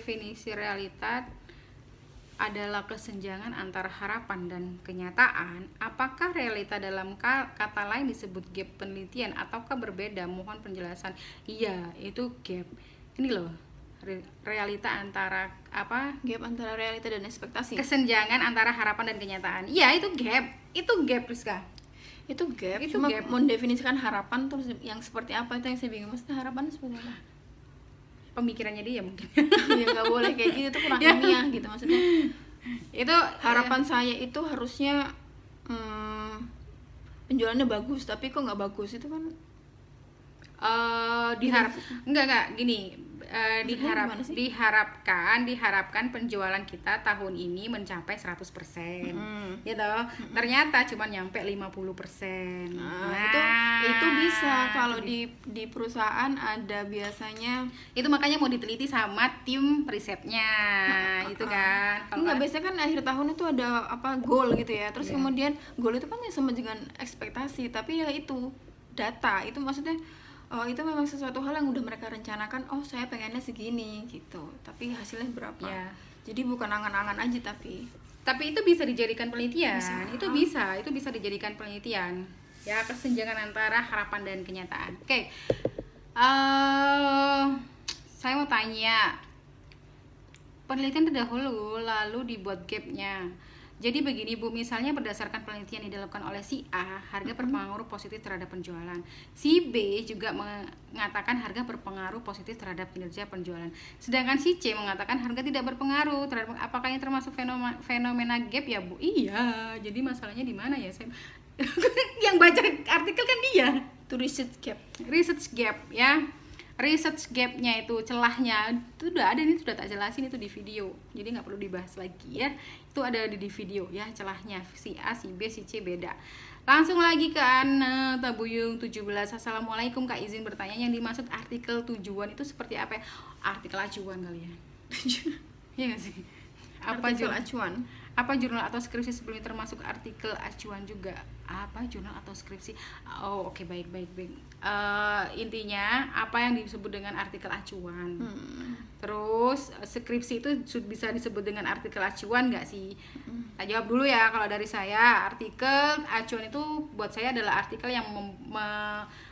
definisi realita adalah kesenjangan antara harapan dan kenyataan. Apakah realita dalam kata lain disebut gap penelitian ataukah berbeda? Mohon penjelasan. Iya, itu gap. Ini loh, realita antara apa? Gap antara realita dan ekspektasi. Kesenjangan antara harapan dan kenyataan. Iya, itu gap. Itu gap, Rizka. Itu gap. Itu Cuma gap. mendefinisikan harapan terus yang seperti apa, itu yang saya bingung. Maksudnya harapan seperti apa? Pemikirannya dia mungkin. Ya nggak boleh kayak gitu, itu kurang ilmiah gitu maksudnya. Itu Harapan saya itu harusnya penjualannya bagus, tapi kok nggak bagus, itu kan enggak gini, Maksudnya gimana sih? diharapkan penjualan kita tahun ini mencapai 100%, gitu. Ternyata cuma nyampe 50%. Itu bisa kalau di perusahaan ada biasanya. Itu makanya mau diteliti sama tim risetnya, itu kan. Enggak, biasanya kan akhir tahun itu ada apa goal gitu ya. Terus kemudian goal itu kan ya sama dengan ekspektasi, tapi ya itu data itu maksudnya itu memang sesuatu hal yang udah mereka rencanakan. Oh, saya pengennya segini gitu, tapi hasilnya berapa Ya. Jadi bukan angan-angan aja, tapi itu bisa dijadikan penelitian. Bisa. Itu bisa dijadikan penelitian. Ya, kesenjangan antara harapan dan kenyataan. Oke. Saya mau tanya. Penelitian terdahulu lalu dibuat gapnya. Jadi begini Bu, misalnya berdasarkan penelitian yang dilakukan oleh si A, harga berpengaruh positif terhadap penjualan. Si B juga mengatakan harga berpengaruh positif terhadap kinerja penjualan. Sedangkan si C mengatakan harga tidak berpengaruh terhadap. Apakah ini termasuk fenomena gap ya Bu? Iya. Jadi masalahnya di mana ya? Saya yang baca artikel kan dia. itu research gap. Research gap ya. Research gapnya itu, celahnya itu udah ada, ini sudah tak jelasin itu di video, jadi nggak perlu dibahas lagi ya. Itu ada di video ya, celahnya si A, si B, si C beda. Langsung lagi ke Ana Tabuyung 17. Assalamualaikum Kak, izin bertanya, yang dimaksud artikel tujuan itu seperti apa ya? Artikel acuan kali ya. Iya nggak sih? Artikel acuan. Apa jurnal atau skripsi sebelumnya termasuk artikel acuan juga? Apa jurnal atau skripsi? Oh, oke, baik. Intinya apa yang disebut dengan artikel acuan? Terus skripsi itu bisa disebut dengan artikel acuan nggak sih? Kita jawab dulu ya. Kalau dari saya, artikel acuan itu buat saya adalah artikel yang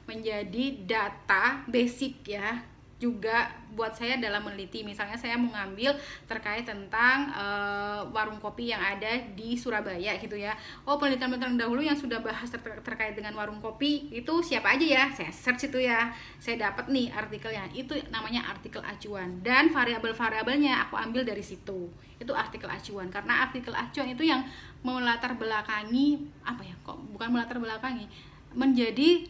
menjadi data basic ya, juga buat saya dalam meneliti. Misalnya saya mau ngambil terkait tentang warung kopi yang ada di Surabaya gitu ya. Oh, penelitian dahulu yang sudah bahas terkait dengan warung kopi itu siapa aja ya, saya search itu ya, saya dapat nih artikelnya, itu namanya artikel acuan. Dan variabel-variabelnya aku ambil dari situ, itu artikel acuan. Karena artikel acuan itu yang melatar belakangi apa ya, kok bukan melatar belakangi, menjadi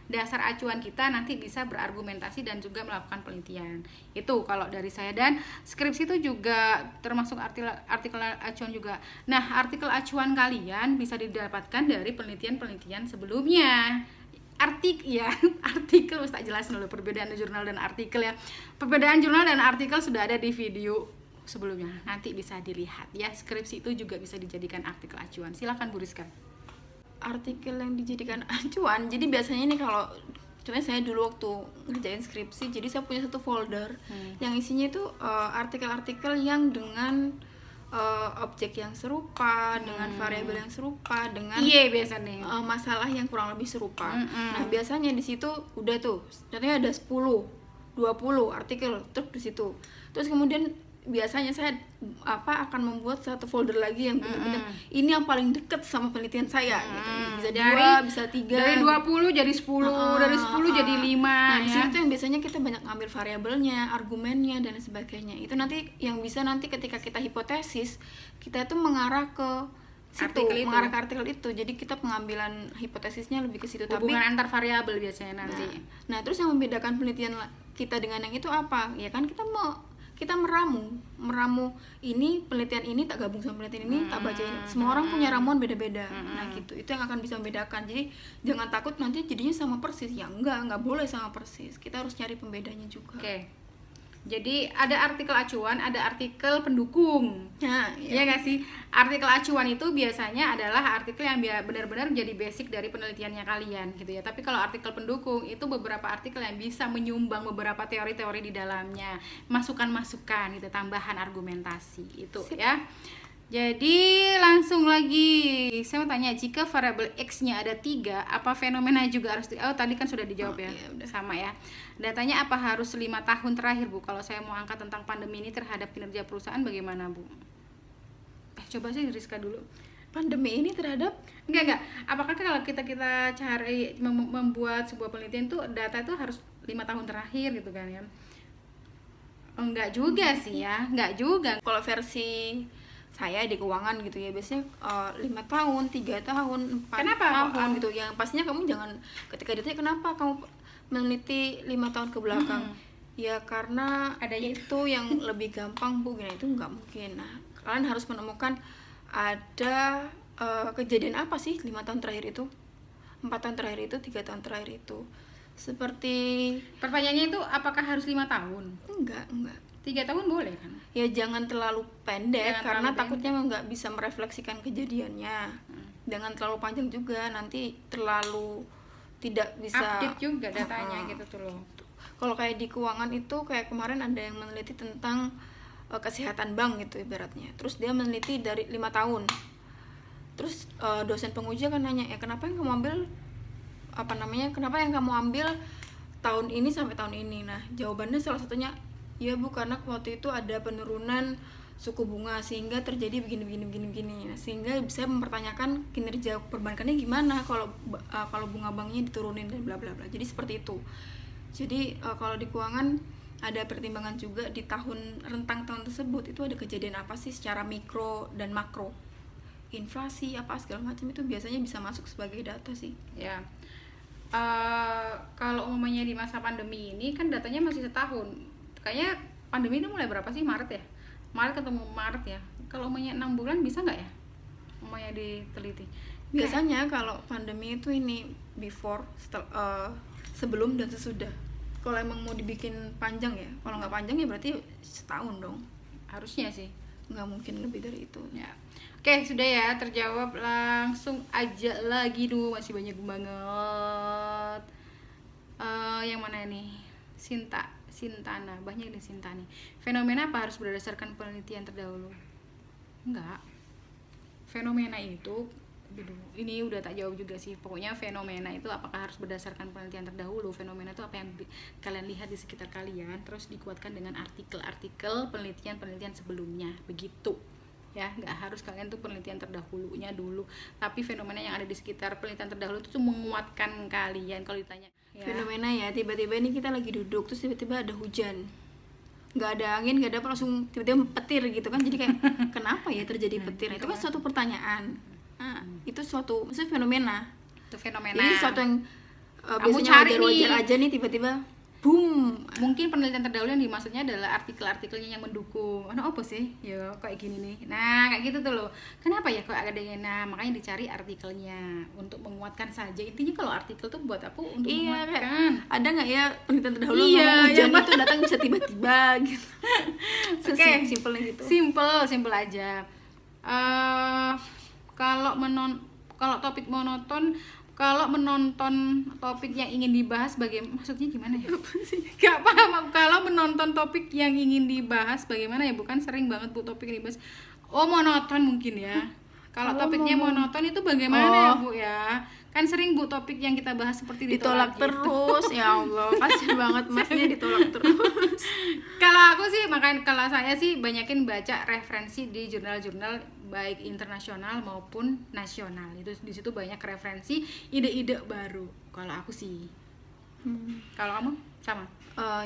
dasar acuan kita nanti bisa berargumentasi dan juga melakukan penelitian. Itu kalau dari saya. Dan skripsi itu juga termasuk artikel acuan juga. Nah, artikel acuan kalian bisa didapatkan dari penelitian sebelumnya. Artikel mesti tak jelasin dulu perbedaan jurnal dan artikel ya. Perbedaan jurnal dan artikel sudah ada di video sebelumnya. Nanti bisa dilihat ya. Skripsi itu juga bisa dijadikan artikel acuan. Silakan Bu Rizka. Artikel yang dijadikan acuan, jadi biasanya nih kalau contohnya saya dulu waktu ngerjain skripsi, jadi saya punya satu folder yang isinya itu artikel-artikel yang dengan objek yang serupa, dengan variabel yang serupa, dengan biasanya masalah yang kurang lebih serupa. Nah, biasanya di situ udah tuh, contohnya ada 10-20 artikel terus di situ. Terus kemudian biasanya saya akan membuat satu folder lagi yang benar-benar ini yang paling deket sama penelitian saya gitu. Bisa dari 2, bisa 3. Dari 20 jadi 10, dari 10 jadi 5. Nah, di situ yang biasanya kita banyak ngambil variabelnya, argumennya dan sebagainya. Itu nanti yang bisa nanti ketika kita hipotesis, kita itu mengarah ke situ, mengarah ke artikel itu. Jadi kita pengambilan hipotesisnya lebih ke situ. Hubungan antar variabel biasanya nanti. Nah, terus yang membedakan penelitian kita dengan yang itu apa? Ya kan kita meramu ini, penelitian ini tak gabung sama penelitian ini, tak baca ini. Semua orang punya ramuan beda-beda. Nah gitu, itu yang akan bisa membedakan. Jadi jangan takut nanti jadinya sama persis. Ya enggak boleh sama persis. Kita harus cari pembedanya juga. Oke. Jadi ada artikel acuan, ada artikel pendukung. Nah, Iya nggak sih? Artikel acuan itu biasanya adalah artikel yang benar-benar jadi basic dari penelitiannya kalian gitu ya. Tapi kalau artikel pendukung itu beberapa artikel yang bisa menyumbang beberapa teori-teori di dalamnya, masukan-masukan gitu, tambahan argumentasi itu ya. Jadi langsung lagi saya mau tanya, jika variabel X-nya ada 3, apa fenomena juga harus tadi kan sudah dijawab ya. Iya, udah. Sama ya. Datanya apa harus 5 tahun terakhir, Bu? Kalau saya mau angkat tentang pandemi ini terhadap kinerja perusahaan bagaimana, Bu? Coba sih Rizka dulu. Pandemi ini terhadap Enggak. Apakah kalau kita cari membuat sebuah penelitian tuh data itu harus 5 tahun terakhir gitu kan ya? Enggak juga sih ya, enggak juga. kalau versi saya di keuangan gitu ya, biasanya 5 tahun, 3 tahun, 4 Kenapa? tahun gitu. Yang pastinya kamu jangan, ketika ditanya kenapa kamu meneliti 5 tahun ke belakang, ya karena Adanya itu yang lebih gampang, Bu. Gini, itu nggak mungkin. Nah, kalian harus menemukan ada kejadian apa sih 5 tahun terakhir itu, 4 tahun terakhir itu, 3 tahun terakhir itu. Seperti Pertanyaannya itu apakah harus 5 tahun? enggak 3 tahun boleh kan? ya jangan terlalu pendek, Jangan karena terlalu takutnya nggak bisa merefleksikan kejadiannya. Jangan terlalu panjang juga, nanti terlalu tidak bisa Update juga datanya gitu tuh loh. Kalau kayak di keuangan itu, kayak kemarin ada yang meneliti tentang kesehatan bank gitu ibaratnya, terus dia meneliti dari 5 tahun. Terus dosen penguji kan nanya, ya kenapa yang kamu ambil kenapa yang kamu ambil tahun ini sampai tahun ini. Nah, jawabannya salah satunya, ya Bu, karena waktu itu ada penurunan suku bunga sehingga terjadi begini. Nah, sehingga saya mempertanyakan kinerja perbankannya gimana kalau bunga banknya diturunin dan bla bla bla. Jadi seperti itu. Jadi kalau di keuangan ada pertimbangan juga di rentang tahun tersebut itu ada kejadian apa sih secara mikro dan makro. Inflasi apa segala macam itu biasanya bisa masuk sebagai data sih. Ya. Kalau umumnya di masa pandemi ini kan datanya masih setahun. Kayaknya pandemi itu mulai berapa sih? Maret ya? Maret ketemu Maret ya. Kalau umumnya 6 bulan bisa nggak ya? Umumnya diteliti. Biasanya kalau pandemi itu ini before, sebelum dan sesudah. Kalau emang mau dibikin panjang ya, kalau nggak panjang ya berarti setahun dong. Harusnya sih. Nggak mungkin lebih dari itu. Ya. Oke, sudah ya, terjawab. Langsung aja lagi dulu, masih banyak banget. Yang mana nih? Sintana, banyak nih Sinta nih. Fenomena apa harus berdasarkan penelitian terdahulu? Enggak. Fenomena itu, ini udah tak jawab juga sih. Pokoknya fenomena itu apakah harus berdasarkan penelitian terdahulu? Fenomena itu apa yang kalian lihat di sekitar kalian, terus dikuatkan dengan artikel-artikel penelitian sebelumnya, begitu. Ya, nggak harus kalian tuh penelitian terdahulunya dulu, tapi fenomena yang ada di sekitar penelitian terdahulu itu tuh menguatkan kalian. Kalau ditanya ya. Fenomena ya, tiba-tiba ini kita lagi duduk terus tiba-tiba ada hujan, nggak ada angin, nggak ada apa, langsung tiba-tiba petir gitu kan. Jadi kayak kenapa ya terjadi petir? Itu kan suatu pertanyaan. Nah, itu suatu maksudnya fenomena. Itu fenomena. Ini suatu yang Kamu biasanya cari wajar-wajar aja nih, tiba-tiba boom. Mungkin penelitian terdahulu yang dimaksudnya adalah artikel-artikelnya yang mendukung. Apa sih? Ya kayak gini nih. Nah, kayak gitu tuh loh. Kenapa ya kok ada yang makanya dicari artikelnya untuk menguatkan saja. Intinya kalau artikel tuh buat apa? Untuk menguatkan. Ada nggak ya penelitian terdahulu Iya, hujan itu datang bisa tiba-tiba gitu. Oke, simpelnya gitu. Simple aja. Kalau topik monoton, kalau menonton topik yang ingin dibahas maksudnya gimana ya? Gak paham. Kalau menonton topik yang ingin dibahas bagaimana ya? Bukan sering banget Bu topik yang dibahas. Oh, monoton mungkin ya. Kalau topiknya monoton itu bagaimana ya Bu ya? Kan sering Bu topik yang kita bahas seperti ditolak terus. Ya Allah, kasian banget Masnya ditolak terus. Kalau aku sih, makanya kalau saya sih banyakin baca referensi di jurnal-jurnal baik internasional maupun nasional. Itu di situ banyak referensi ide-ide baru. Kalau aku sih. Kalau kamu sama?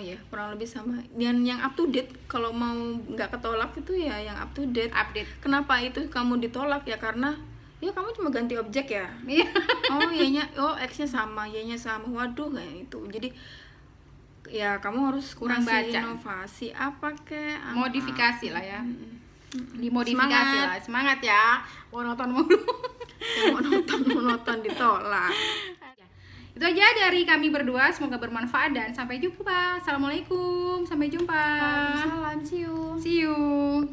Ya kurang lebih sama. Dan yang up to date, kalau mau nggak ketolak itu ya yang up to date. Update. Kenapa itu kamu ditolak ya? Karena ya kamu cuma ganti objek ya. Iya. X-nya sama, Y-nya sama. Waduh, kayak itu. Jadi ya kamu harus kurang baca. Inovasi apa kek? Modifikasi lah ya. Dimodifikasi semangat ya. Monoton mulu. Yang monoton ditolak. Itu aja dari kami berdua, semoga bermanfaat dan sampai jumpa. Assalamualaikum, sampai jumpa. Waalaikumsalam, see you. See you.